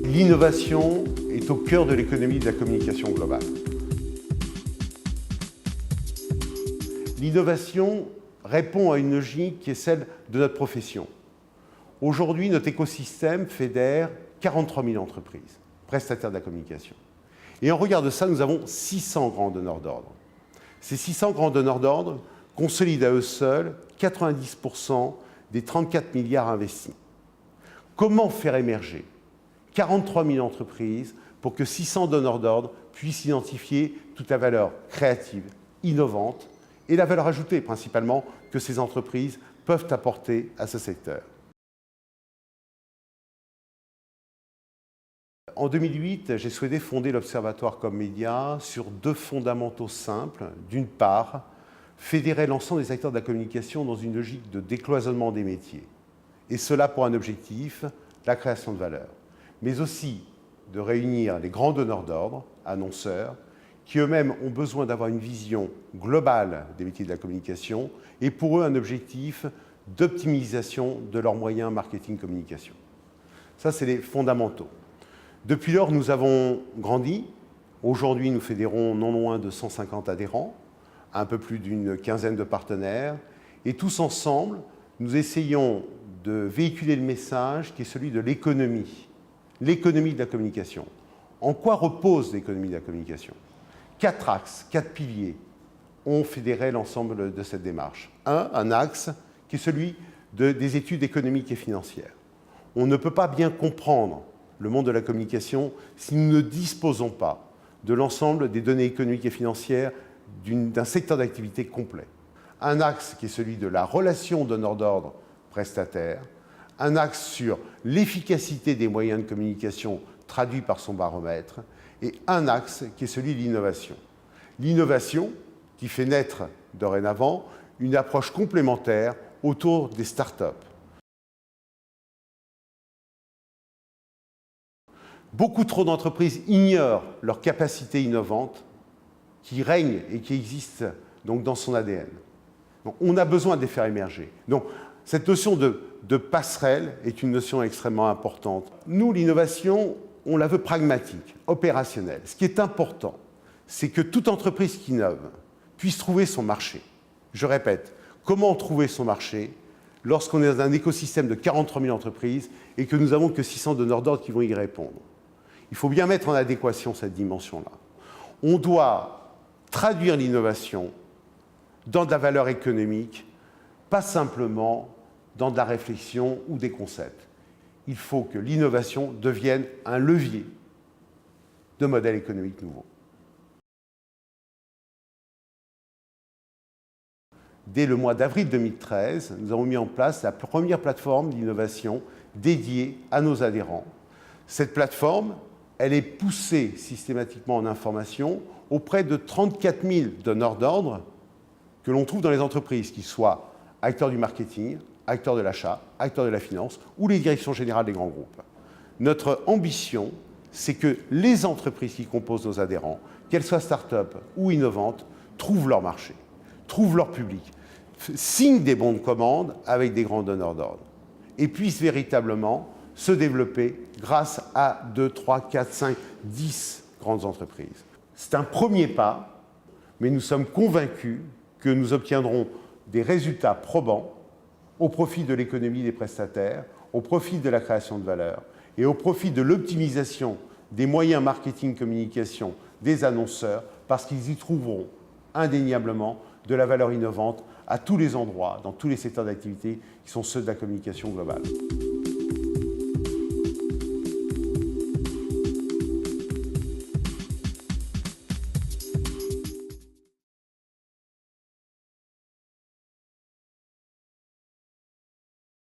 L'innovation est au cœur de l'économie de la communication globale. L'innovation répond à une logique qui est celle de notre profession. Aujourd'hui, notre écosystème fédère 43 000 entreprises, prestataires de la communication. Et en regard de ça, nous avons 600 grands donneurs d'ordre. Ces 600 grands donneurs d'ordre consolident à eux seuls 90% des 34 milliards investis. Comment faire émerger 43 000 entreprises pour que 600 donneurs d'ordre puissent identifier toute la valeur créative, innovante et la valeur ajoutée principalement que ces entreprises peuvent apporter à ce secteur? En 2008, j'ai souhaité fonder l'Observatoire Commédia sur deux fondamentaux simples. D'une part, fédérer l'ensemble des acteurs de la communication dans une logique de décloisonnement des métiers. Et cela pour un objectif, la création de valeur. Mais aussi de réunir les grands donneurs d'ordre, annonceurs, qui eux-mêmes ont besoin d'avoir une vision globale des métiers de la communication et pour eux un objectif d'optimisation de leurs moyens marketing-communication. Ça, c'est les fondamentaux. Depuis lors, nous avons grandi. Aujourd'hui, nous fédérons non loin de 150 adhérents, un peu plus d'une quinzaine de partenaires. Et tous ensemble, nous essayons de véhiculer le message qui est celui de l'économie de la communication. En quoi repose l'économie de la communication? 4 axes, 4 piliers ont fédéré l'ensemble de cette démarche. Un axe qui est celui des études économiques et financières. On ne peut pas bien comprendre le monde de la communication si nous ne disposons pas de l'ensemble des données économiques et financières d'un secteur d'activité complet. Un axe qui est celui de la relation donneur d'ordre prestataire, un axe sur l'efficacité des moyens de communication traduit par son baromètre, et un axe qui est celui de l'innovation. L'innovation qui fait naître dorénavant une approche complémentaire autour des startups. Beaucoup trop d'entreprises ignorent leurs capacités innovantes qui règnent et qui existent donc dans son ADN. Donc, on a besoin de les faire émerger. Donc, cette notion de passerelle est une notion extrêmement importante. Nous, l'innovation, on la veut pragmatique, opérationnelle. Ce qui est important, c'est que toute entreprise qui innove puisse trouver son marché. Je répète, comment trouver son marché lorsqu'on est dans un écosystème de 43 000 entreprises et que nous n'avons que 600 donneurs d'ordre qui vont y répondre? Il faut bien mettre en adéquation cette dimension-là. On doit traduire l'innovation dans de la valeur économique, pas simplement dans de la réflexion ou des concepts. Il faut que l'innovation devienne un levier de modèles économiques nouveaux. Dès le mois d'avril 2013, nous avons mis en place la première plateforme d'innovation dédiée à nos adhérents. Cette plateforme, elle est poussée systématiquement en information auprès de 34 000 donneurs d'ordre que l'on trouve dans les entreprises, qu'ils soient acteurs du marketing, acteurs de l'achat, acteurs de la finance ou les directions générales des grands groupes. Notre ambition, c'est que les entreprises qui composent nos adhérents, qu'elles soient start-up ou innovantes, trouvent leur marché, trouvent leur public, signent des bons de commande avec des grands donneurs d'ordre et puissent véritablement se développer grâce à 2, 3, 4, 5, 10 grandes entreprises. C'est un premier pas, mais nous sommes convaincus que nous obtiendrons des résultats probants au profit de l'économie des prestataires, au profit de la création de valeur et au profit de l'optimisation des moyens marketing-communication des annonceurs, parce qu'ils y trouveront indéniablement de la valeur innovante à tous les endroits, dans tous les secteurs d'activité qui sont ceux de la communication globale.